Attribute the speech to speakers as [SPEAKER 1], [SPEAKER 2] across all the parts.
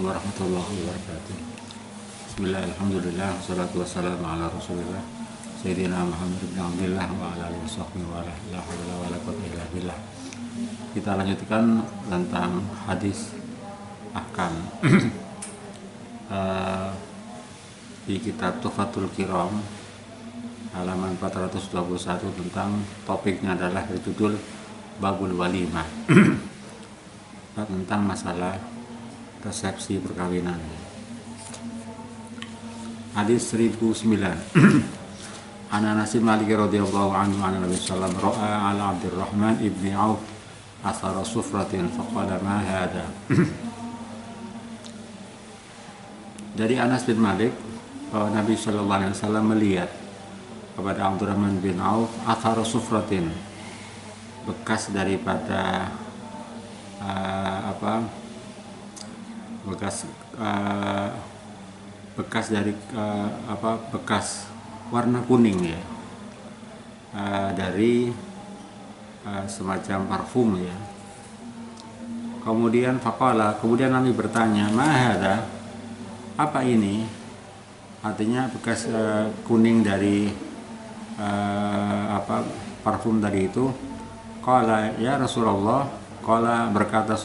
[SPEAKER 1] warahmatullahi wabarakatuh. Bismillah, alhamdulillah, wassalatu wassalamu ala rasulillah Sayyidina Muhammad bin Abdillah wa ala alihi wasahbihi wa la hawla wa la quwwata illa billah. Kita lanjutkan tentang hadis ahkam di kitab Tuhfatul Kiram halaman 421, tentang topiknya adalah berjudul Babul Walimah tentang masalah resepsi perkawinan. Hadis 1009. An Anas bin Malik radhiyallahu anhu an Nabi sallallahu alaihi wasallam ra'a ala Abdurrahman ibni Auf athara sufratin faqala ma hada. Dari Anas bin Malik bahwa Nabi sallallahu alaihi wasallam melihat kepada Abdurrahman bin Auf athara sufratin, bekas daripada bekas warna kuning ya, dari semacam parfum ya. Kemudian kemudian Nabi bertanya, mahada, apa ini? Artinya bekas kuning dari parfum tadi itu. Qala ya Rasulullah, qala berkata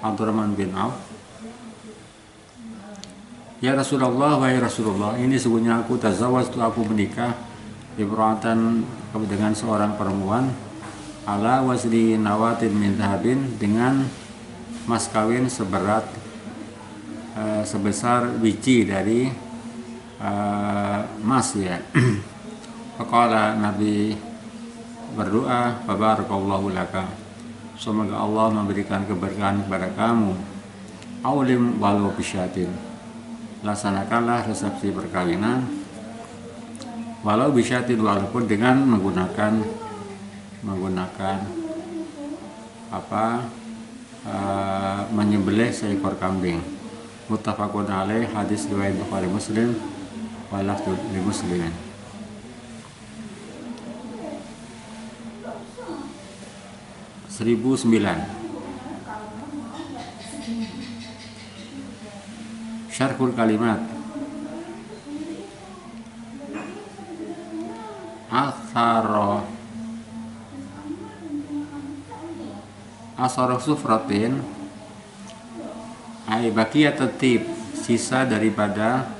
[SPEAKER 1] Abdurrahman bin Auf, ya Rasulullah, wahai Rasulullah, ini sesungguhnya aku aku menikah imra'atan dengan seorang perempuan ala wasli nawatin min dhahabin, dengan mas kawin sebesar biji dari emas ya. Faqala, Nabi berdoa, barakallahu laka, semoga Allah memberikan keberkahan kepada kamu. Aulim walau bisyatin, laksanakanlah resepsi perkawinan walau bisyatin, walaupun dengan menggunakan menyembelih seekor kambing. Muttafaqun alaih, hadis riwayat Bukhari Muslim wa lafdhu li Muslimin. Seribu 9. Syarhul kalimat. Asara sufratin ay baqiyat atib, sisa daripada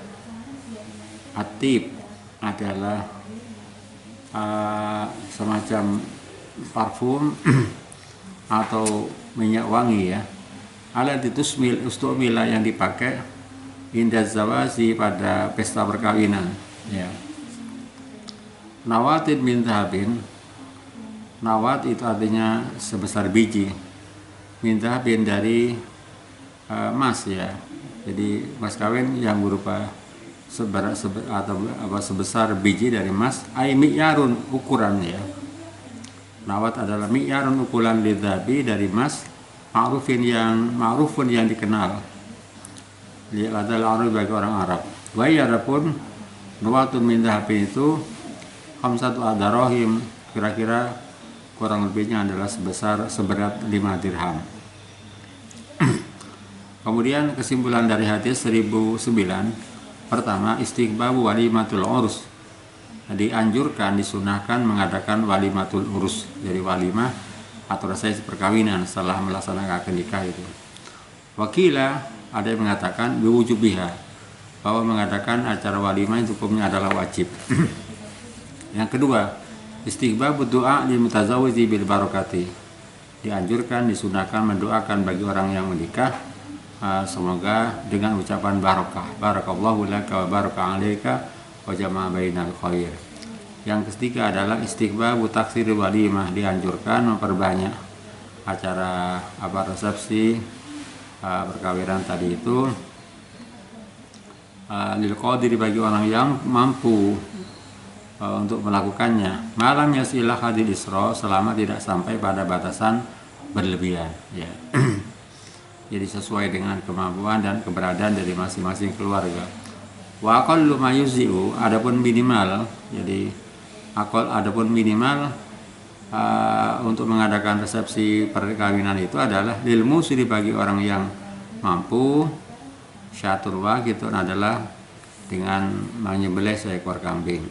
[SPEAKER 1] atib adalah semacam parfum atau minyak wangi ya. Alat itu ustumila, yang dipakai indah zawazi, pada pesta perkawinan ya. Nawatin min dhahabin, nawat itu artinya sebesar biji, min dhahabin dari emas ya. Jadi mas kawin yang berupa sebesar biji dari emas, ay mi'yarun, ukuran ya. Nawat adalah mi'yarun, ukuran lidhabi, dari emas, ma'rufun yang dikenal adalah Arab, bagi orang Arab. Wa adapun nawatun min dhahabin itu khamsatu adarahim, kira-kira kurang lebihnya adalah seberat 5 dirham. Kemudian kesimpulan dari hadis 1009, pertama, istighbabu walimatul urus, dianjurkan, disunahkan mengadakan walimatul urus, dari walimah atau resepsi perkawinan setelah melaksanakan akad nikah itu. Wakila, ada yang mengatakan biwujubiha, bahwa mengadakan acara walimah itu hukumnya adalah wajib. Yang kedua, istighbabu doa lil mutazawwiji bil barakati, dianjurkan, disunahkan mendoakan bagi orang yang menikah semoga dengan ucapan barakah, barakallahu laka wa baraka alaika wa jama'a bainal khair. Yang ketiga adalah istighbabu taksir walimah, dianjurkan memperbanyak acara resepsi perkawinan tadi itu lil qadiri, bagi orang yang mampu untuk melakukannya, malam yasilah hadil isra, selama tidak sampai pada batasan berlebihan ya. Jadi sesuai dengan kemampuan dan keberadaan dari masing-masing keluarga. Wa aqallu ma yuzi'u, adapun minimal, jadi adapun minimal untuk mengadakan resepsi perkawinan itu adalah lil musri, bagi orang yang mampu. Syatul waqitun adalah dengan menyembelih seekor kambing.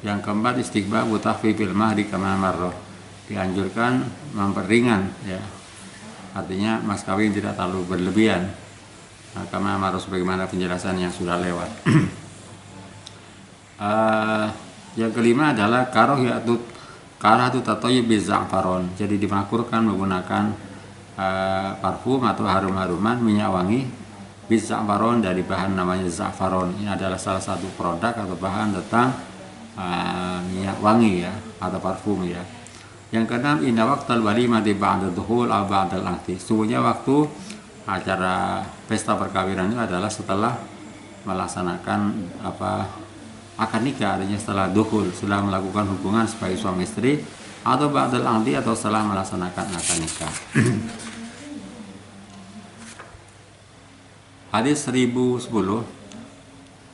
[SPEAKER 1] Yang keempat, istighbabu takhfifil mahri kama marra, dianjurkan memperingan ya. Artinya mas kawin tidak terlalu berlebihan. Kama marra, sebagaimana penjelasan yang sudah lewat. Yang kelima adalah karahatu tatayyub biza'faron. Jadi dimakruhkan menggunakan parfum atau harum-haruman minyak wangi biza'faron, dari bahan namanya za'faron. Ini adalah salah satu produk atau bahan tentang minyak wangi ya, atau parfum ya. Yang keenam, inna waqtal walimati ba'da dukhul aw ba'dal aqdi. Sesungguhnya waktu acara pesta perkawinan itu adalah setelah melaksanakan akad nikah, artinya setelah dukhul, setelah melakukan hubungan sebagai suami istri, atau ba'dal aqdi, atau setelah melaksanakan akad nikah. Hadis 1010,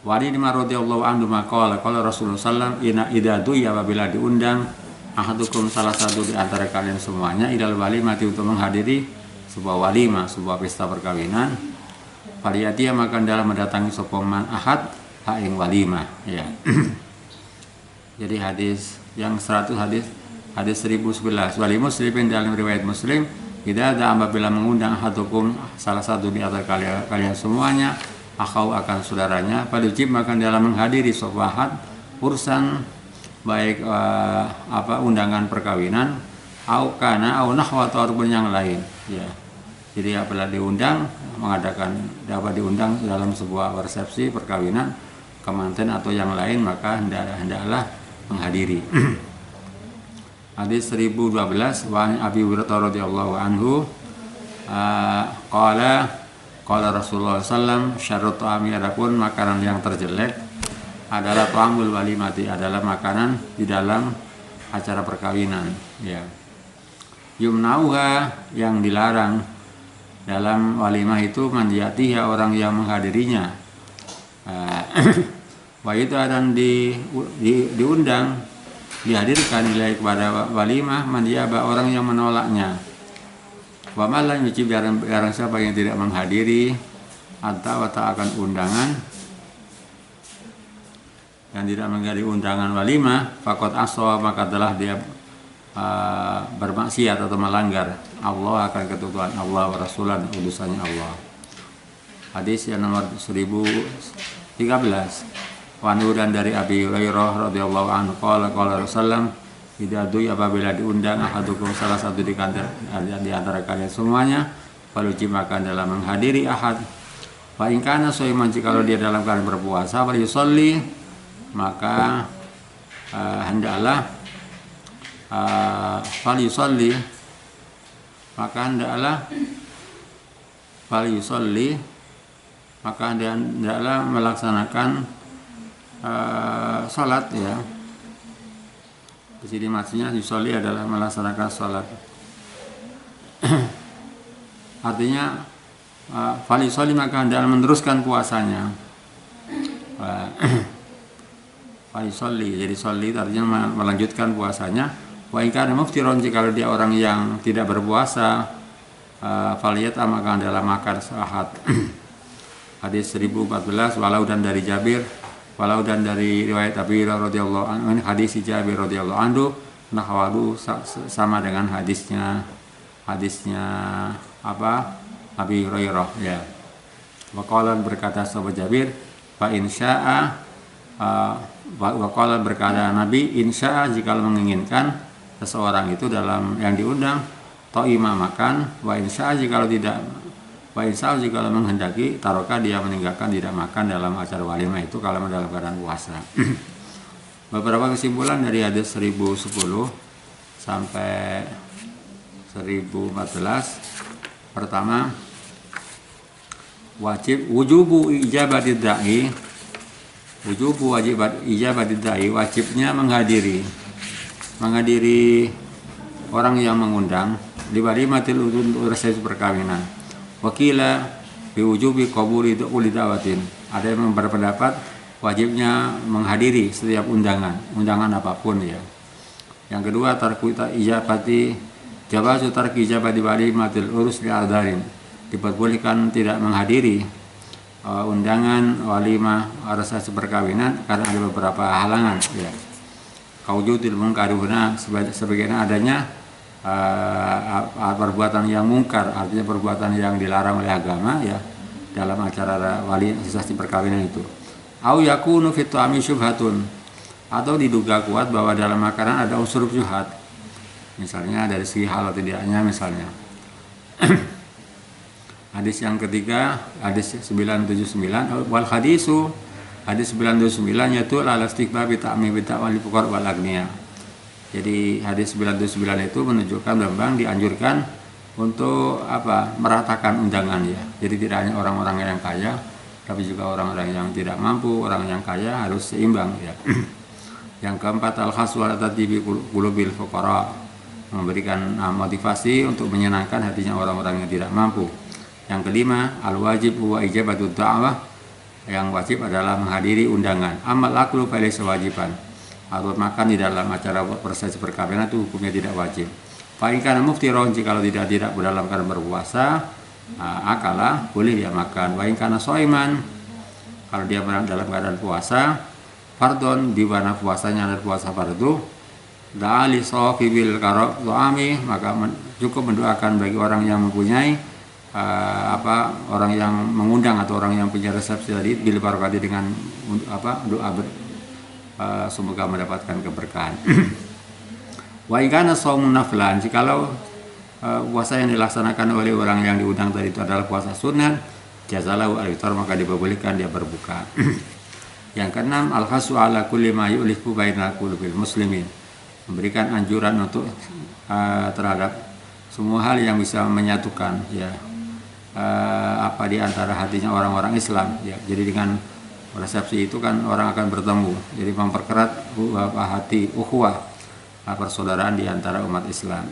[SPEAKER 1] Wali radhiyallahu anhu maqala qala Rasulullah sallallahu alaihi wasallam, idza du'iya, apabila diundang ahadukum, salah satu di antara kalian semuanya, ilal walimati, untuk menghadiri sebuah walimah, sebuah pesta perkawinan, faliyatiya, maka dalam mendatangi sapa man ahad ing walimah ya. Jadi hadis yang 100, hadis 1011, wali muslimin, dalam riwayat Muslim, tidak ada apabila mengundang ahadukum, salah satu di antara kalian semuanya, akhau, akan saudaranya, padujib, maka dalam menghadiri sobahat urusan, baik undangan perkawinan, au kana au nahwa, ataupun yang lain ya. Jadi apabila diundang, dapat diundang dalam sebuah resepsi perkawinan, kemanten atau yang lain, maka hendaklah menghadiri. Hadis 1012, wa Abi Hurairah radhiyallahu anhu qala Rasulullah sallam, syarrut ta'ami, adapun makanan yang terjelek adalah ta'amul walimati, adalah makanan di dalam acara perkawinan ya. Yumnauha, yang dilarang dalam walimah itu, mandiyatiha, orang yang menghadirinya. Wa itu dan diundang, dihadirkan nilai kepada walimah, mandiyaba, orang yang menolaknya. Wa malan yuci, barang siapa yang tidak menghadiri atau akan undangan, yang tidak menghadiri undangan walimah, faqad aswa, maka telah dia bermaksiat atau melanggar Allah, akan ketentuan Allah wa Rasulah, dan utusannya Allah. Hadis yang nomor 1013, Wanu, dan dari Abi Hurairah radhiyallahu anhu qala Rasulullah, idza du'i, apabila diundang ahadukum, salah satu di antara kalian semuanya, faluji, maka dalam menghadiri ahad, fa in kana shaiman, jika dia dalam keadaan berpuasa, fa yusolli, maka hendaklah fal yusolli, maka hendaklah melaksanakan salat ya. Di sini maksudnya yusolli adalah melaksanakan salat. Artinya fal yusolli, maka hendaklah meneruskan puasanya. Fal yusolli, jadi solli artinya melanjutkan puasanya. Wa in kana muftiron, jika dia orang yang tidak berpuasa, faliyat, maka adalah makan ahad. Hadis 1014, walau, dan dari Jabir, walau, dan dari riwayat Abi Hurairah radhiyallahu anhu, hadis Jabir radhiyallahu anhu, nahwahu, sama dengan hadisnya Abi Hurairah ya. Wa qala, berkata sahabat Jabir, fa insya'a, wa qala, berkata Nabi, insya'a, jika menginginkan seseorang itu dalam yang diundang, ta'ima, makan, wa insya'a, jika tidak, wa insya'a, jika menghendaki, taroka, dia meninggalkan, tidak makan dalam acara walimah itu kalau dalam keadaan puasa. Beberapa kesimpulan dari hadis 1010 sampai 1014. Pertama, wujubu ijabati da'i, wajibnya menghadiri orang yang mengundang di walimatil resepsi perkawinan. Wakila biwujubi qabuli dawatin, ada yang berpendapat wajibnya menghadiri setiap undangan apapun ya. Yang kedua, jawazu tarki ijabati walimatil urus li adarin, diperbolehkan tidak menghadiri undangan walimah resepsi perkawinan karena ada beberapa halangan ya. Kaujudil mungkaruna sebagaimana adanya perbuatan yang mungkar, artinya perbuatan yang dilarang oleh agama ya dalam acara wali resepsi perkawinan itu. Au yakunu fit ta'ami syubhatun, atau diduga kuat bahwa dalam makanan ada unsur syubhat. Misalnya dari segi halal tidaknya misalnya. Hadis yang ketiga, hadis 979 wal hadisu, hadis 979 yaitu ala istighbab ta'mi bi ta'wali fuqara wal agniya. Jadi hadis 979 itu menunjukkan memang dianjurkan untuk meratakan undangan ya. Jadi tidak hanya orang-orang yang kaya, tapi juga orang-orang yang tidak mampu, orang yang kaya harus seimbang ya. Yang keempat al-khassu ala tatibi qulubil fuqara, memberikan motivasi untuk menyenangkan hatinya orang-orang yang tidak mampu. Yang kelima al-wajib wa ijabatud da'wah, yang wajib adalah menghadiri undangan. Amal aklu fa laysa wajiban, atau makan di dalam acara prosesi perkawinan itu hukumnya tidak wajib. Fa'in muftiron, jika tidak dalam keadaan berpuasa, akala boleh dia makan. Fa'in kana soiman, kalau dia dalam keadaan puasa, fardon di mana puasanya adalah puasa fardu, da'ali sahibil qara'ami, maka cukup mendoakan bagi orang yang mempunyai orang yang mengundang atau orang yang punya resepsi tadi bil barakati dengan doa semoga mendapatkan keberkahan. Wa ikana shaumun naflan, jikalau puasa yang dilaksanakan oleh orang yang diundang tadi itu adalah puasa sunat, jazalahu al-iftar, maka diperbolehkan dia berbuka. Yang keenam al-khasu ala kulli ma yu'lifu bainal qulubil muslimin, memberikan anjuran untuk terhadap semua hal yang bisa menyatukan ya di antara hatinya orang-orang Islam ya. Jadi dengan resepsi itu kan orang akan bertemu, jadi memperkerat hati ukhuwah, persaudaraan di antara umat Islam.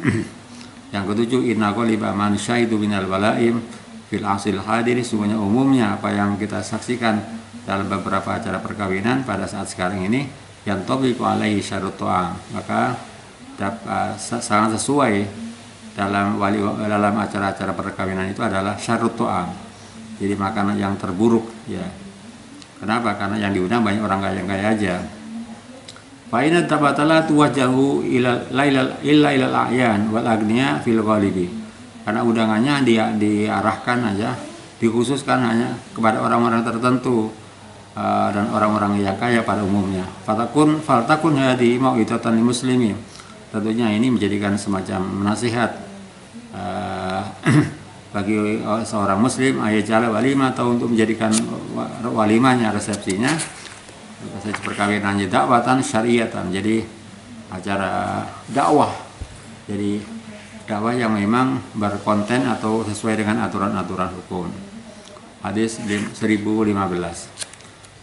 [SPEAKER 1] Yang ketujuh inna qaliba man syaidu minal walaim fil asil hadir, semuanya umumnya apa yang kita saksikan dalam beberapa acara perkawinan pada saat sekarang ini yang tabiqu alaihi syarut ta'am, maka sangat sesuai dalam acara-acara perkawinan itu adalah syarut ta'am, jadi makanan yang terburuk ya. Kenapa? Karena yang diundang banyak orang kaya aja. Fa inna tabatala tuwajjahu illa ilal a'yan wal agniya fil ghalibi. Karena undangannya diarahkan aja, dikhususkan hanya kepada orang-orang tertentu dan orang-orang yang kaya pada umumnya. Faltakun hadi mau'idatan lil muslimin. Tentunya ini menjadikan semacam nasihat bagi seorang muslim ayat walimah, atau untuk menjadikan walimahnya, resepsinya, resepsi perkawinannya dakwatan syariatan, jadi acara dakwah, jadi dakwah yang memang berkonten atau sesuai dengan aturan-aturan hukum. Hadis 1015.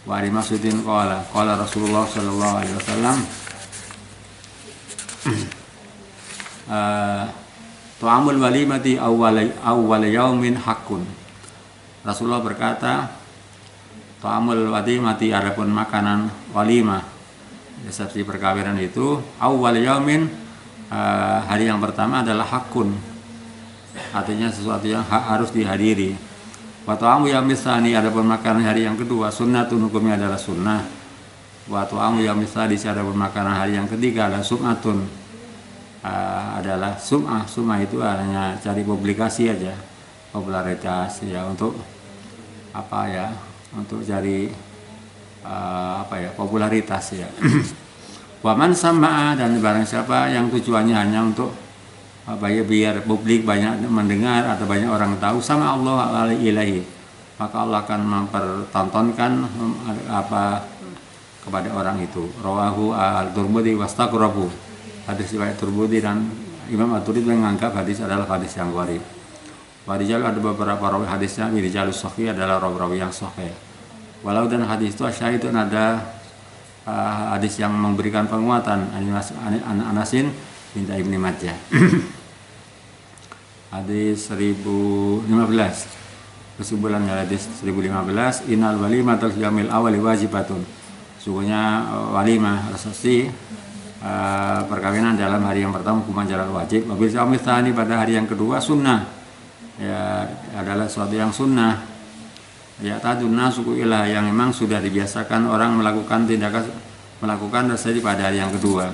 [SPEAKER 1] Wa ali Mas'udin qala Rasulullah sallallahu alaihi wasallam Tu'amul walimati awwal yaumin hakun. Rasulullah berkata, tu'amul walimati, adapun makanan walimah resepsi perkawinan itu awwal yaumin, hari yang pertama adalah hakun, artinya sesuatu yang harus dihadiri. Wa tu'amu yaumis tsani, adapun makanan hari yang kedua sunnatun, hukumnya adalah sunnah. Wa tu'amu yaumis tsalits, adapun makanan hari yang ketiga adalah sum'atun, adalah sum'ah itu hanya cari publikasi aja, popularitas ya, untuk untuk cari popularitas ya. Waman sama, dan barang siapa yang tujuannya hanya untuk biar publik banyak mendengar atau banyak orang tahu, sama Allah ilahi, maka Allah akan mempertontonkan kepada orang itu. Rawahu al-Turmudi wastaqrabu, hadis riwayat Turmudi, dan Imam At-Turmudi menganggap hadis adalah hadis yang gharib. Warijal, ada beberapa rawi hadisnya, wirijal sahih adalah rawi yang sahih. Walau dan hadis itu syahidun, ada hadis yang memberikan penguatan, Anasin binti Ibnu Majah. Hadis 1015. Kesimpulannya hadis 1015, innal walimatul yamil awali wajibatun. Sungguhnya walimah resepsi perkawinan dalam hari yang pertama hukuman jalan wajib. Wabil yaumil tsani, pada hari yang kedua sunnah. ya adalah suatu yang sunnah. Ya tadunna suku ilah yang memang sudah dibiasakan orang melakukan terjadi pada hari yang kedua.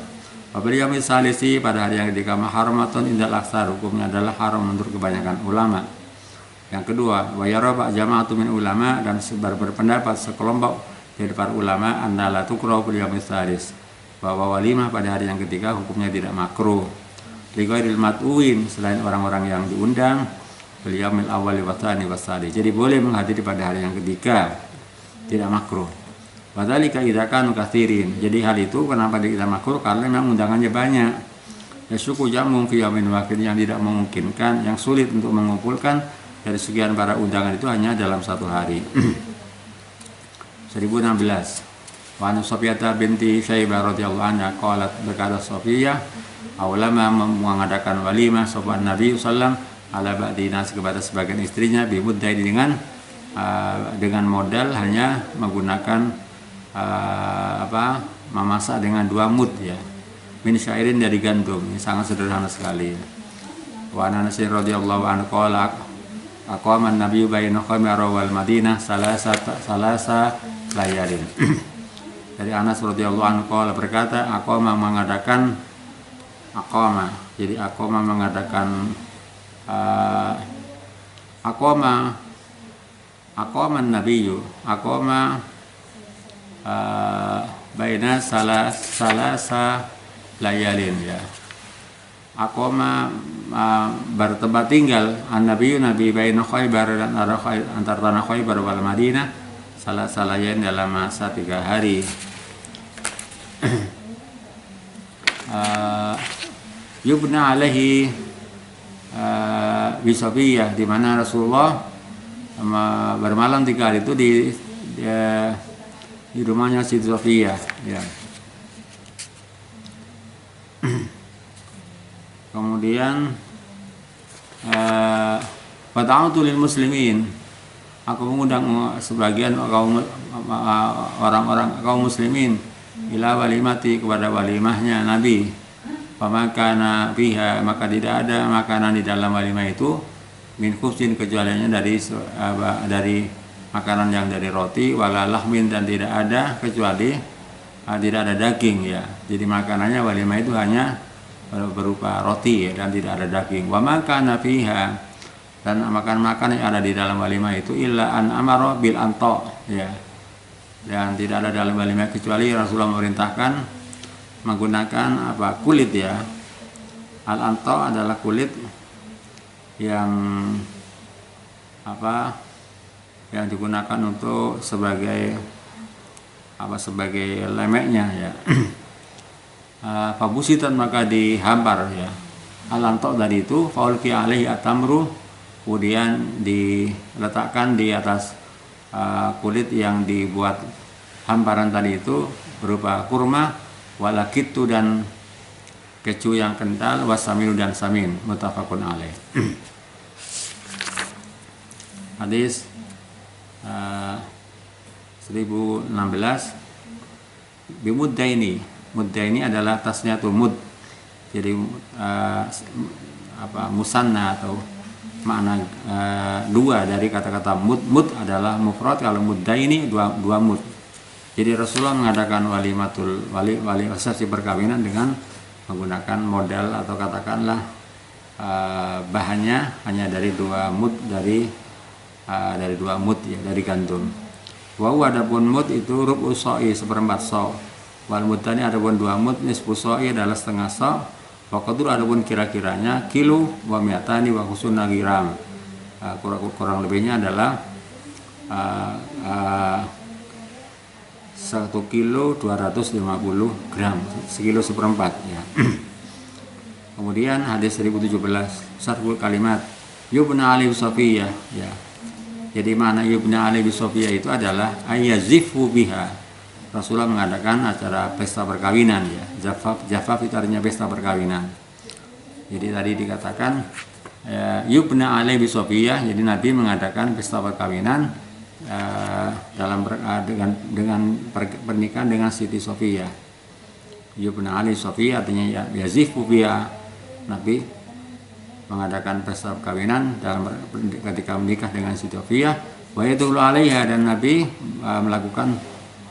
[SPEAKER 1] Apabila yaumil salisi pada hari yang ketiga maharamatun indal aksar, hukumnya adalah haram menurut kebanyakan ulama. Yang kedua, wa yara jama'atu min ulama, dan berpendapat sekelompok dari para ulama annala tukrahu bil yaumil salis, bahwa walimah pada hari yang ketiga hukumnya tidak makruh. Lighairil mat'uin, selain orang-orang yang diundang, bil yaumil awwal wa tsani wa salis. Jadi boleh menghadiri pada hari yang ketiga, tidak makruh. Wadzalika idza kanu katsirin. Jadi hal itu kenapa tidak makruh? Karena memang undangannya banyak. Ya suku jamu fi yaumin wahid, yang tidak memungkinkan, yang sulit untuk mengumpulkan dari sekian para undangan itu hanya dalam satu hari. 1016. Wa an Sofiyah binti Syaibah radhiyallahu anha qalat, berkata Sofiyah, ulama mengadakan walimah sopan Nabi sallam ala ba'di nas, kepada sebagian istrinya, bimudai dengan modal hanya menggunakan memasak dengan 2 mud ya, min syairin, dari gandum. Ini sangat sederhana sekali. Wa an Anas radhiyallahu anhu qala aqama an-nabiyyu baina Khamara wal Madinah salasa layalin. Dari Anas radhiyallahu anhu qala, berkata, aqama mengadakan aqama an-nabiyyu baina salasa layalin ya. Bertempat tinggal an-nabiyyu nabi baina Khaybar, dan antara tanah Khaybar wal Madinah salasa layalin, dalam masa 3 hari. Yubna alaihi bisabiyah, di mana Rasulullah bermalam 3 hari itu di rumahnya Siti Sofiyah ya. Kemudian fata'utu lil muslimin, aku mengundang sebagian orang-orang kaum muslimin ila walimati, kepada walimahnya Nabi. Pamakana biha, maka tidak ada makanan di dalam walimah itu min khubsin, kecualinya dari makanan yang dari roti, wala lahmin, dan tidak ada kecuali tidak ada daging ya. Jadi makanannya walimah itu hanya berupa roti ya, dan tidak ada daging. Wa makana fiha, dan makan-makan yang ada di dalam walimah itu illa an amara bil anta ya. Dan tidak ada dalam walimah kecuali Rasulullah memerintahkan menggunakan kulit ya. Al anta adalah kulit yang yang digunakan untuk sebagai lemeknya ya. Fabusitan, maka dihampar ya. Al-antok dari itu faulki alaihi atamru, kemudian diletakkan di atas kulit yang dibuat hamparan tadi itu berupa kurma, walakitu, dan kecu yang kental, wasamilu, dan samin, muttafaqun alaih. Hadis 1016. Bimuddaini, muddaini adalah tasniyatul mud. Jadi musanna atau makna 2 dari kata-kata mud. Mud adalah mufrad, kalau muddaini 2 mud. Jadi Rasulullah mengadakan wali resepsi perkawinan dengan menggunakan modal atau katakanlah bahannya hanya dari 2 mud, dari 2 mud ya, dari gandum. Wa adapun mud itu rubu sa'i, 1/4 sa'. Wal mudani adapun 2 mud nisfu sa'i adalah setengah sa'. Wa qadur adapun kira-kiranya kilo wa mi'atani wa khusuna gram. Kurang lebihnya adalah 1 kilo 250 gram, 1 kilo 1/4 ya. Kemudian hadis 1017, sarful kalimat yubna ali Sofiyah ya. Jadi mana yubna ali Sofiyah itu adalah ayazifu biha. Rasulullah mengadakan acara pesta perkawinan ya. Jafaf itu artinya pesta perkawinan. Jadi tadi dikatakan yubna ali Sofiyah, jadi Nabi mengadakan pesta perkawinan dengan pernikahan dengan Siti Sofiyah. Yubna ali Sofiyah artinya yazifu biha, Nabi mengadakan pesta perkawinan dalam ketika menikah dengan Siti Sofia, wa yadullu alaiha, dan Nabi melakukan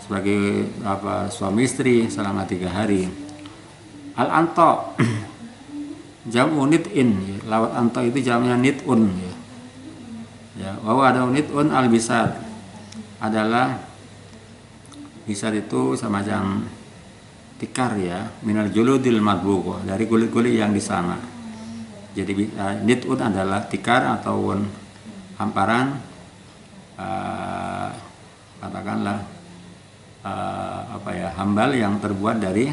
[SPEAKER 1] sebagai suami istri selama 3 hari. Al-anto jamu nit'in, lawat anto itu jamnya nit'un ya. Bahwa ada nit'un al-bisad, adalah bisad itu semacam tikar ya, minal juludil madbugh, dari kulit-kulit yang disama. Jadi nit'un adalah tikar atau hamparan, katakanlah hambal yang terbuat dari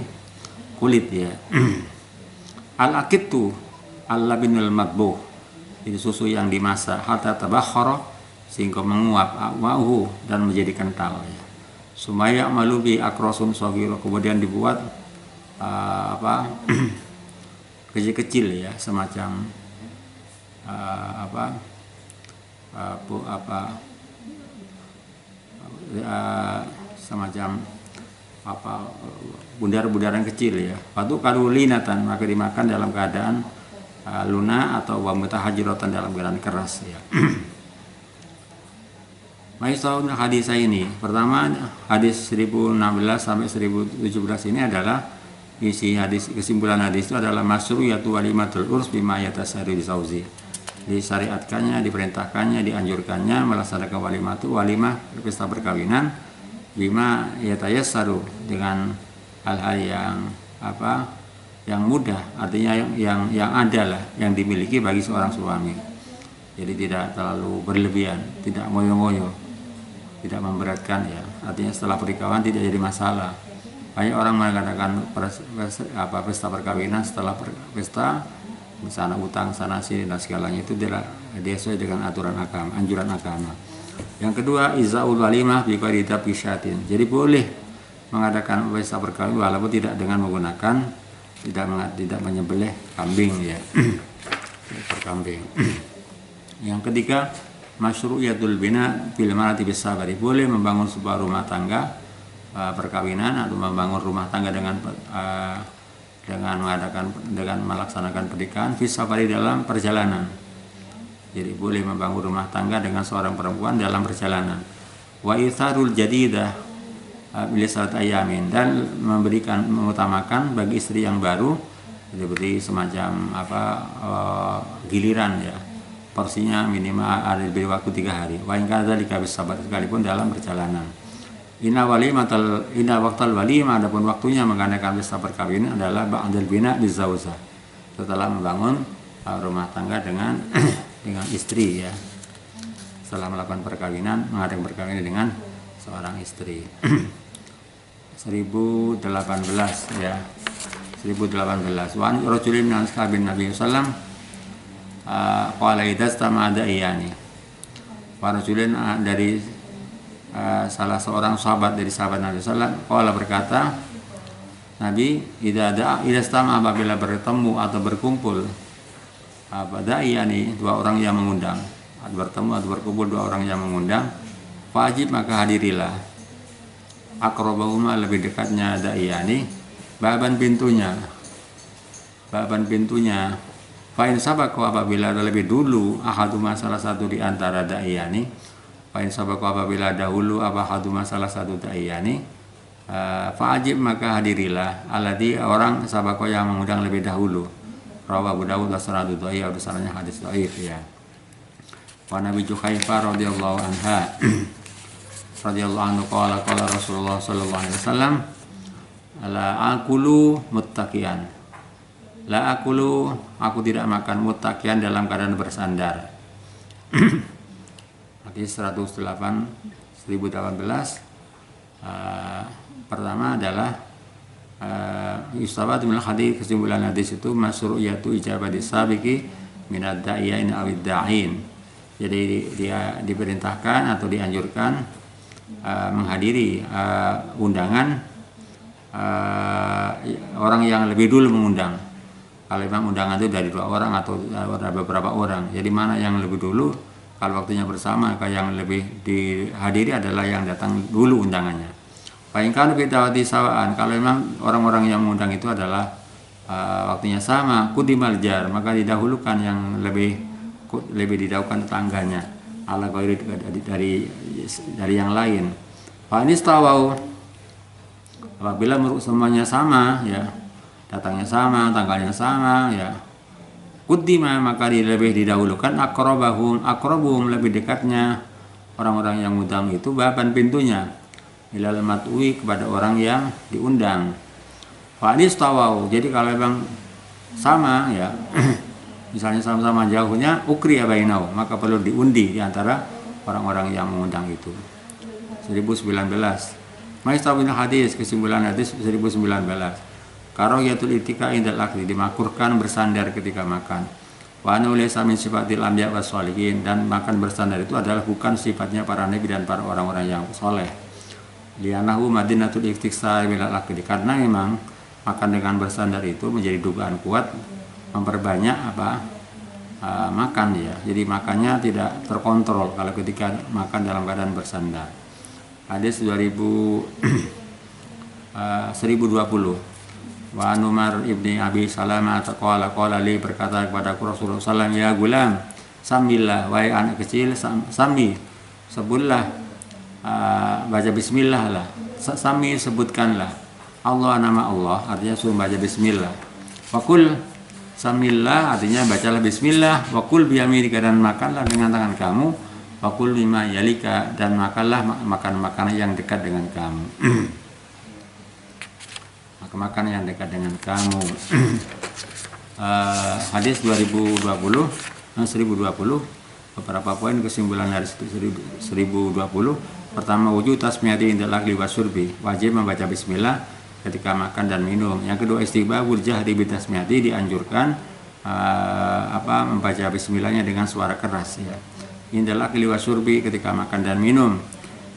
[SPEAKER 1] kulit ya. Al-aqitu al-labinul madbugh, itu susu yang dimasak, hatta tabakhara, sehingga menguap ma'uhu dan menjadi kental ya. Sumaya malubi akrosun sogiro, kemudian dibuat kecil-kecil ya, semacam semacam bundar-bundaran kecil ya. Patu kalulinatan, maka dimakan dalam keadaan lunak, atau wa mutahajiratan, dalam keadaan keras ya. Maisahun hadis ini, pertama hadis 1016 sampai 1017 ini adalah isi hadis, kesimpulan hadis itu adalah masyru'iyatu walimatul urs bima yatasari disauzi. Disyariatkannya, diperintahkannya, dianjurkannya melaksanakan walimah pesta perkawinan bima yatayassaru, dengan hal-hal yang mudah, artinya yang ada lah, yang dimiliki bagi seorang suami. Jadi tidak terlalu berlebihan, tidak moyo-moyo, tidak memberatkan ya. Artinya setelah pernikahan tidak jadi masalah. Banyak orang mengadakan pesta perkawinan, setelah pesta sana utang sana sini dan segalanya, itu dia sesuai dengan aturan agama, anjuran agama. Yang kedua, izaul walimah bi ghairi dzabhi syatin. Jadi boleh mengadakan pesta perkawinan walaupun tidak dengan menggunakan, tidak menyembelih kambing ya. Kambing. Yang ketiga, masyru'iyatul bina bil marati bis sabari. Boleh membangun sebuah rumah tangga perkawinan, atau membangun rumah tangga dengan melaksanakan pernikahan fi safari, dalam perjalanan. Jadi boleh membangun rumah tangga dengan seorang perempuan dalam perjalanan. Wa itharul jadidah bilisat ayamin, dan mengutamakan bagi istri yang baru diberi semacam giliran ya, porsinya minimal ada diberi waktu 3 hari. Wa in kana dzalika bisabar, sekalipun dalam perjalanan. Inna waqtal walimah, adapun waktunya mengadakan pesta perkawinan adalah ba'dal bina bizauzah, setelah membangun rumah tangga dengan istri ya. Setelah melakukan perkawinan, mengadakan perkawinan dengan seorang istri. 1018 ya. 1018. Wa an rajulin min ashabin Nabi sallam qala idastama da'iyani. Wa rajulin dari salah seorang sahabat dari sahabat Nabi sallam qala, berkata Nabi, idastama, apabila bertemu atau berkumpul da'iyani, 2 orang yang mengundang, bertemu atau berkumpul 2 orang yang mengundang, wajib maka hadirilah. Aqrabahuma, lebih dekatnya da'iyani, baban pintunya. Fa in sabaqa, apabila lebih dulu ahaduma, salah satu di antara da'iyani, fa in sabaqa, apabila dahulu ahaduma, salah satu da'iyani, fa'ajib maka hadirilah, alladhi, orang sabaqa yang mengundang lebih dahulu. Rawahu Abu Dawud wa sanadu dhaif, sanadnya hadis dhaif ya. Wa Nabi Juhaifah radhiyallahu anha radhiyallahu anhu qala Rasulullah sallallahu alaihi wasallam, la akulu muttaqiyan. La akulu, aku tidak makan muttaqiyan, dalam keadaan bersandar. Hadis 1018. Pertama adalah istabat min hadis, kesimpulan hadis itu masyru'iyatu ijabati sabiqi min ad-da'iyin aw ad-da'in. Jadi dia diperintahkan atau dianjurkan menghadiri undangan orang yang lebih dulu mengundang. Kalau memang undangan itu dari 2 orang atau ada beberapa orang, jadi mana yang lebih dulu, kalau waktunya bersama, yang lebih dihadiri adalah yang datang dulu undangannya. Paling kalau kita di sawaan, kalau memang orang-orang yang mengundang itu adalah waktunya sama, kudimal jar, maka didahulukan yang lebih didahulukan tetangganya, ala ghairi dari yang lain. Fa anistawau, apabila semuanya sama ya, datangnya sama, tanggalnya sama ya, kuddima maka lebih didahulukan akrabahum lebih dekatnya orang-orang yang undang itu baban pintunya, ilal matui kepada orang yang diundang. Fa anistawau, jadi kalau memang sama ya misalnya sama-sama jauhnya, ukriya bainau, maka perlu diundi di antara orang-orang yang mengundang itu. 1019. Maistawil hadis, kesimpulan hadis 1019. Karahiyatul itika indal akli, dimakruhkan bersandar ketika makan. Wa anna laysa min sifatil anbiya was sholihin, dan makan bersandar itu adalah bukan sifatnya para nabi dan para orang-orang yang soleh. Lianahu madinatul iftiksar bilal akli, karena memang makan dengan bersandar itu menjadi dugaan kuat memperbanyak makan ya. Jadi makannya tidak terkontrol kalau ketika makan dalam keadaan bersandar. Hadis 1020. Wa Umar ibni Abi Salamah qala li, berkata kepada Rasulullah sallallahu, ya gulam samillah, wahai anak kecil, sami, sebutlah, baca bismillah lah, sami, sebutkanlah Allah, nama Allah, artinya suruh baca bismillah. Wakul samillah, artinya bacalah bismillah. Wakul biyaminika, dan makanlah dengan tangan kamu. Wakul bima yalika, dan makanlah makanan yang dekat dengan kamu. Makan yang dekat dengan kamu. Hadis 1020, beberapa poin kesimpulan dari 1020. Pertama, wujud tasmiyati indal akli wasyurbi, wajib membaca bismillah ketika makan dan minum. Yang kedua, istihbabul jahri bi tasmiyati, dianjurkan membaca bismillahnya dengan suara keras ya. Indal akli wasyurbi, ketika makan dan minum.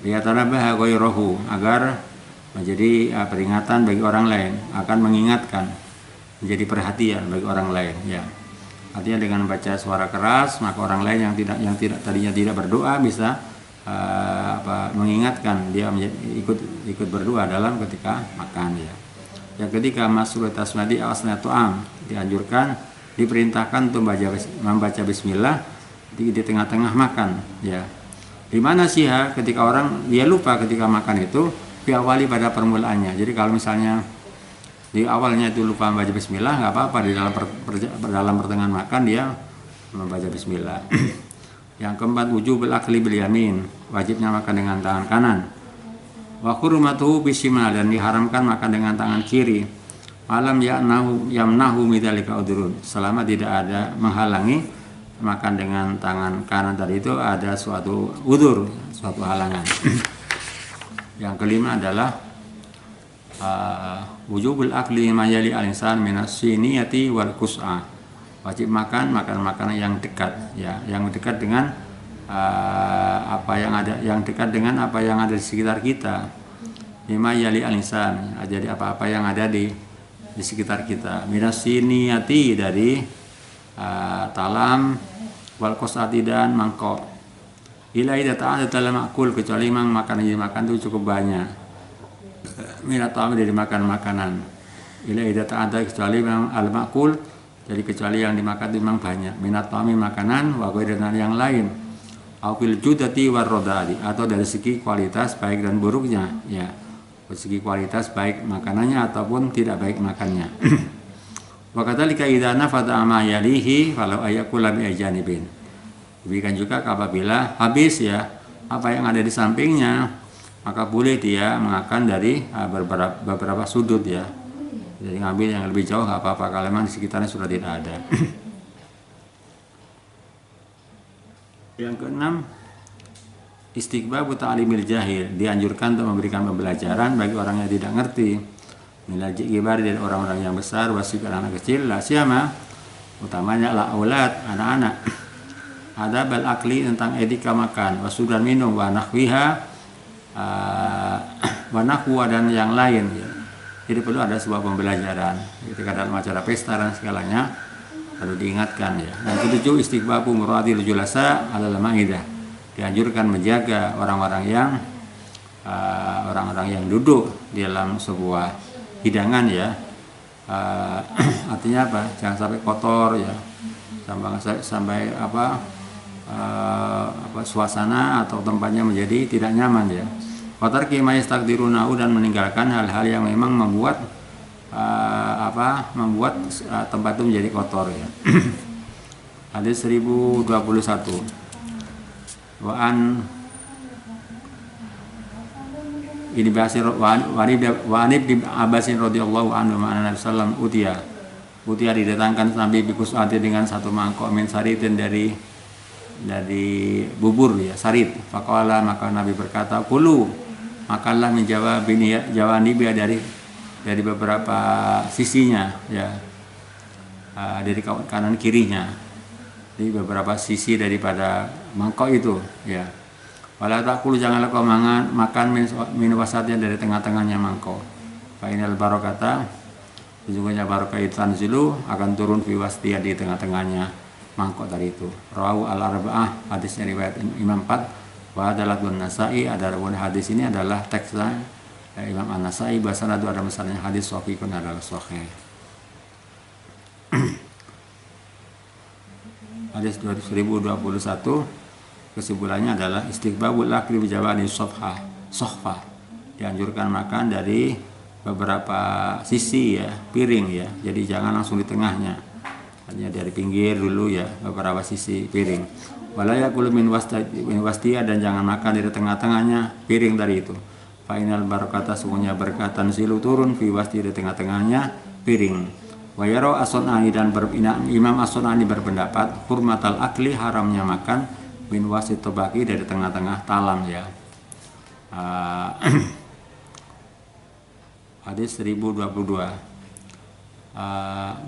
[SPEAKER 1] Liyatanabaha ghairuhu, agar menjadi peringatan bagi orang lain, akan mengingatkan, menjadi perhatian bagi orang lain ya. Artinya dengan baca suara keras, maka orang lain yang tadinya tidak berdoa bisa mengingatkan dia ikut berdoa dalam ketika makan ya. Yang ketiga, masrur tasmiyati asna tu'am, dianjurkan, diperintahkan untuk membaca bismillah di tengah-tengah makan ya. Di mana sih ya, ketika orang dia lupa ketika makan itu, diawali pada permulaannya. Jadi kalau misalnya di awalnya itu lupa membaca bismillah, nggak apa-apa, di dalam pertengahan makan dia membaca bismillah. Yang keempat, wujubul akli bil yamin, wajibnya makan dengan tangan kanan. Wa hurmatuhu bisimal, dan diharamkan makan dengan tangan kiri. Malam yamnahu midzalika udrun, selama tidak ada menghalangi makan dengan tangan kanan tadi itu ada suatu udur, suatu halangan. Yang kelima adalah wujubul akli mayali al-insan minas siniyati wal kus'a, wajib makan makanan yang dekat ya, yang dekat dengan yang dekat dengan apa yang ada di sekitar kita. Lima yali al-insan, jadi apa-apa yang ada di sekitar kita. Minas siniyati, dari talam, wal qasati, dan mangkok. Ila idza ta'ala dalam makul, kecuali makanan yang dimakan itu cukup banyak. Minat ta'am, dari makan makanan. Ila idza ta'ala, kecuali memang al makul, jadi kecuali yang dimakan itu memang banyak. Minat ta'am, makanan, wa ghairan yang lain. Au fil judati war rodadi, atau dari segi kualitas baik dan buruknya ya. Dari segi kualitas baik makanannya ataupun tidak baik makannya. Wa kadzalika idza nafada ma yalihi falau ayakula bi ajanibin. Demikian juga apabila habis ya apa yang ada di sampingnya, maka boleh dia makan dari beberapa sudut ya. Jadi ngambil yang lebih jauh nggak apa-apa kalau memang di sekitarnya sudah tidak ada. Yang keenam, istighbabu ta'limil jahil, dianjurkan untuk memberikan pembelajaran bagi orang yang tidak ngerti. Minal jibar, dari orang-orang yang besar, wasib anak kecil, la siyama, utamanya la aulad, anak-anak. Ada bal akli, tentang etika makan, wasudan minum, wa nahwiha, wa nahwa, dan yang lain ya. Jadi perlu ada sebuah pembelajaran ketika dalam acara pesta dan segalanya, lalu diingatkan ya. Yang ketujuh, istighbabu muradil julasa alal maidah, dianjurkan menjaga orang-orang yang duduk di dalam sebuah hidangan ya, Artinya apa? Jangan sampai kotor ya, sampai suasana atau tempatnya menjadi tidak nyaman ya. Kotor kimayas takdirunau, dan meninggalkan hal-hal yang memang membuat tempat itu menjadi kotor ya. Hadis 1021. Wa'an ini basir wa'anib di Abbasin radhiyallahu anhu ma'ana Nabi sallam utia didatangkan Nabi bikus ati dengan satu mangkok min saritin dari bubur ya, sarit. Faqala, maka Nabi berkata, kulu, makanlah menjawab jawanibi dari beberapa sisinya ya, dari kanan kirinya, di beberapa sisi daripada mangkok itu ya. Wala taqulu, janganlah kau makan min wasatnya, dari tengah-tengahnya mangkok. Fa inal barakata, sesungguhnya barakah itu tanzilu, akan turun fi wastia, di tengah-tengahnya mangkok tadi itu. Rawahu al-arba'ah, hadisnya riwayat Imam 4. Wa adalah An-Nasa'i, ada hadis ini adalah teksnya Imam An-Nasa'i, bahasa itu ada misalnya hadis sahihun, adalah sahih. Hadis 1021, kesimpulannya adalah istighbabul akli bi jawani sohfa, dianjurkan makan dari beberapa sisi ya, piring ya, jadi jangan langsung di tengahnya, hanya dari pinggir dulu ya, beberapa sisi piring. Wala yakulu min wastia, dan jangan makan dari tengah-tengahnya piring tadi itu. Fa inal barakata, sungguhnya berkatan silu turun fi wasti, di tengah-tengahnya piring. Wa yara as-Sunani, dan Imam as-Sunani berpendapat hurmatal akli, haramnya makan min wasit tobaki, dari tengah-tengah talam ya. Hadis 1022.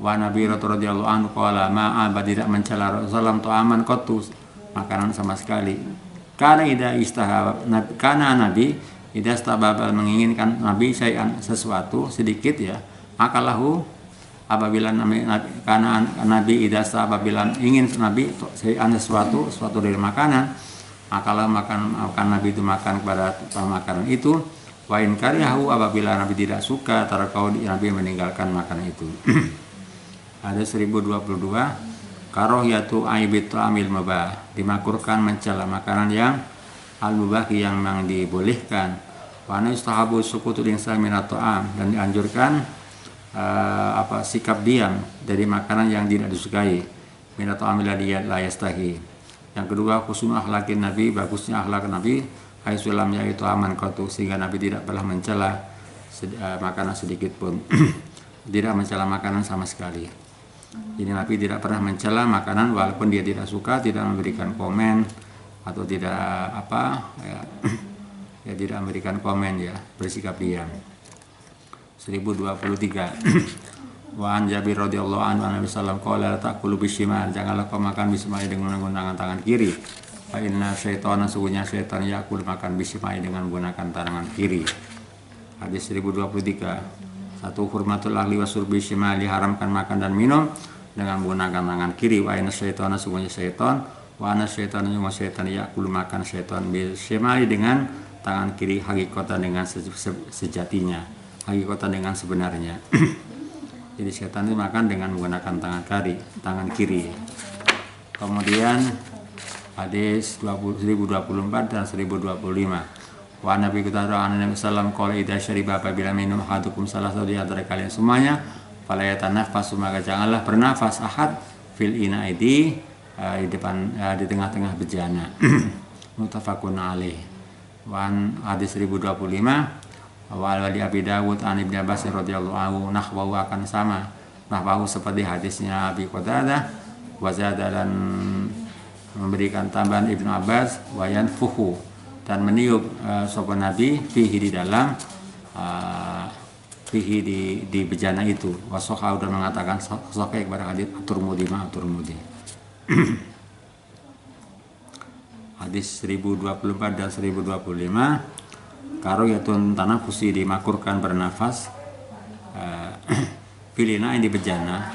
[SPEAKER 1] Wa Nabi radhiyallahu anhu qala ma'a, tidak mencela Rasulullah ta'aman qattu, makanan sama sekali. Karena Nabi idza istababa, menginginkan Nabi syai'an, sesuatu sedikit ya, akalahu, apabila Nabi idza apabila ingin Nabi syai'an, sesuatu dari makanan, akalah makan Nabi itu makan kepada makanan itu. Wa in karihahu, apabila Nabi tidak suka, tarakau, Nabi meninggalkan makanan itu. Ada 1022. Karohiyatu aibit ta'amil mubah, dimakurkan mencela makanan yang al-mubah, yang memang dibolehkan. Wa yustahabu sukutul insan minat ta'am, dan dianjurkan sikap diam dari makanan yang tidak disukai. Minat ta'amil la yastahi. Yang kedua, husnul akhlaqin Nabi, bagusnya akhlak Nabi, haisulam, yaitu aman qatu, sehingga Nabi tidak pernah mencela makanan sedikit pun. Tidak mencela makanan sama sekali. Jadi Nabi tidak pernah mencela makanan, walaupun dia tidak suka, tidak memberikan komen atau tidak ya tidak memberikan komen ya, bersikap diam. 1023. Wa an Jabir radhiyallahu anhu Nabi sallallahu alaihi wasallam ta'kulu bishimal, janganlah kau makan bismillah dengan menggunakan tangan kiri. Fa inna syaitana, sesungguhnya syaitan yakul, makan bismillah dengan menggunakan tangan kiri. Hadis 1023. Satu, hurmatul ahli wa surbi shimal, diharamkan makan dan minum dengan menggunakan tangan kiri. Wa inna syaitana, sesungguhnya syaitan, wa anna syaitana, sesungguhnya syaitan yakul, makan syaitan bismillah dengan tangan kiri, hakikatan dengan sejatinya, hakikatan dengan sebenarnya. Jadi syaitan itu makan dengan menggunakan tangan kiri. Kemudian hadis 1024 dan 1025. Wa Nabi kita Nabi sallam qala idza syariba, apabila minum hadukum, salah satu di antara kalian semuanya, fala yatanaffasu, maka janganlah bernafas, ahad fil inaidi, di depan di tengah-tengah bejana. Muttafaqun alaih. Wa hadis 1025. Wa wali Abi Dawud an Ibnu Abbas radhiyallahu anhu, nahwahu, akan sama, nahwahu seperti hadisnya Abi Qatadah. Wa zada, dan memberikan tambahan Ibnu Abbas, wa yanfuhu, dan meniup sopan Nabi fihi, di dalam fihi, di bejana itu. Wasohau, dan mengatakan sahih kepada hadis At-Tirmidzi. Hadis 1024 dan 1025. Karoyatun tanafusi, dimakurkan bernafas, pilina yang di bejana,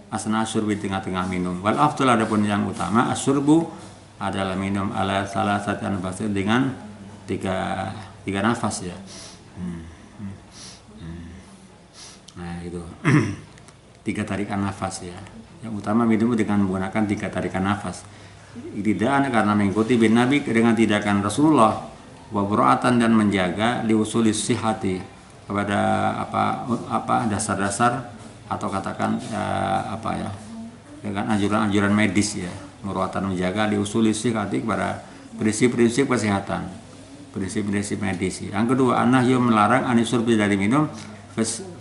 [SPEAKER 1] asna asyurbi, tengah-tengah minum. Wal afdal, adapun yang utama, asyurbu adalah minum ala salah satu nafas, dengan tiga nafas ya. Nah itu 3 tarikan nafas ya. Yang utama minum dengan menggunakan 3 tarikan nafas. Iktidaan karena mengikuti bin Nabi dengan tindakan Rasulullah, wa bura'atan dan menjaga liusulis sihati kepada apa dasar-dasar atau katakan dengan anjuran-anjuran medis ya. Merawatan menjaga liusulis sihati kepada prinsip-prinsip kesehatan, prinsip-prinsip medis. Yang kedua, an-nahyu melarang anisurbi dari minum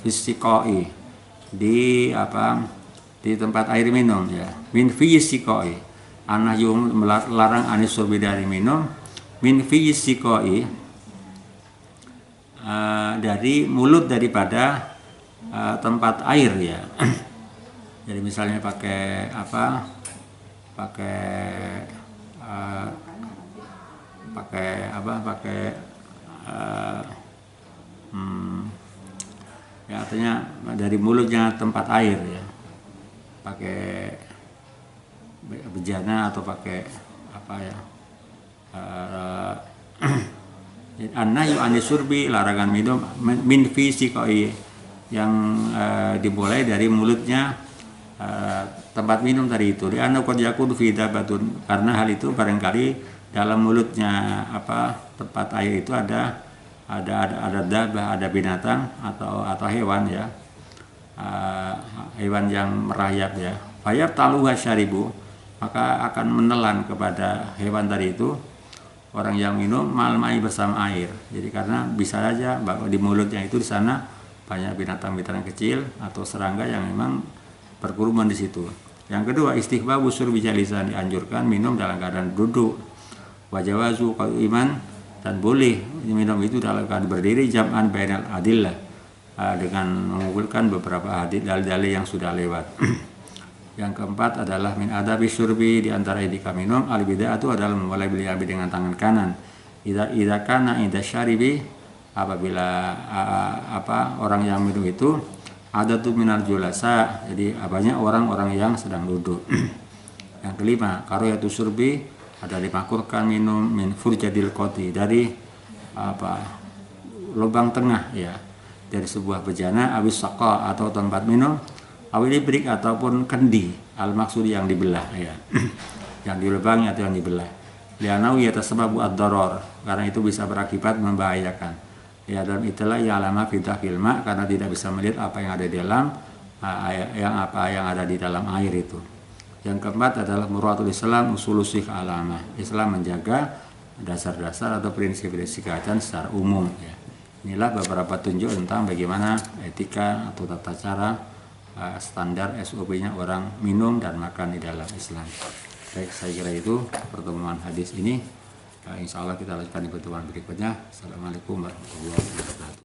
[SPEAKER 1] fisikoi di tempat air minum ya. Min fisikoi, an-nahyu melarang anisurbi dari minum min fisikoi dari mulut daripada tempat air ya. Jadi misalnya pakai ya artinya dari mulutnya tempat air ya, pakai bejana atau pakai an-nahyu anisurbi larangan minum min fisikoi yang dimulai dari mulutnya tempat minum tadi itu. Di anu qad yakunu fi dabatun, karena hal itu barangkali dalam mulutnya tempat air itu ada dabah, ada binatang atau hewan ya, hewan yang merayap ya. Fayab taluha syaribu, maka akan menelan kepada hewan tadi itu orang yang minum malmai bersama air. Jadi karena bisa saja bahwa di mulutnya itu di sana banyak binatang-binatang kecil atau serangga yang memang berkerumun di situ. Yang kedua, istihbabu syurbi jalisan, dianjurkan minum dalam keadaan duduk. Wajawazu iman, dan boleh minum itu dalam keadaan berdiri jam'an bainal adillah, dengan mengumpulkan beberapa hadis dalil-dalil yang sudah lewat. Yang keempat adalah min adabi syurbi, di antara etika minum al bid'atu adalah memulai beli api dengan tangan kanan. Idza kana inda syaribi, apabila orang yang minum itu ada tuh minal julasa, jadi banyak orang-orang yang sedang duduk. Yang kelima, karoyatu syurbi, ada dimakurkan minum min furjadil qoti, dari lubang tengah ya, dari sebuah bejana, awis saqa atau tempat minum, awil ibrik ataupun kendi, al maksud yang dibelah ya. Yang dilubangi atau yang dibelah. Lianau yatasabbabu ad-darar, karena itu bisa berakibat membahayakan. Ya, dalam itulah ya alama fidah ilma, karena tidak bisa melihat apa yang ada di dalam yang ada di dalam air itu. Yang keempat adalah muratul Islam usulusih alama. Islam menjaga dasar-dasar atau prinsip-prinsip kesehatan secara umum ya. Inilah beberapa tunjuk tentang bagaimana etika atau tata cara standar SOP-nya orang minum dan makan di dalam Islam. Baik, saya kira itu pertemuan hadis ini. Insya Allah kita lanjutkan di pertemuan berikutnya. Assalamualaikum warahmatullahi wabarakatuh.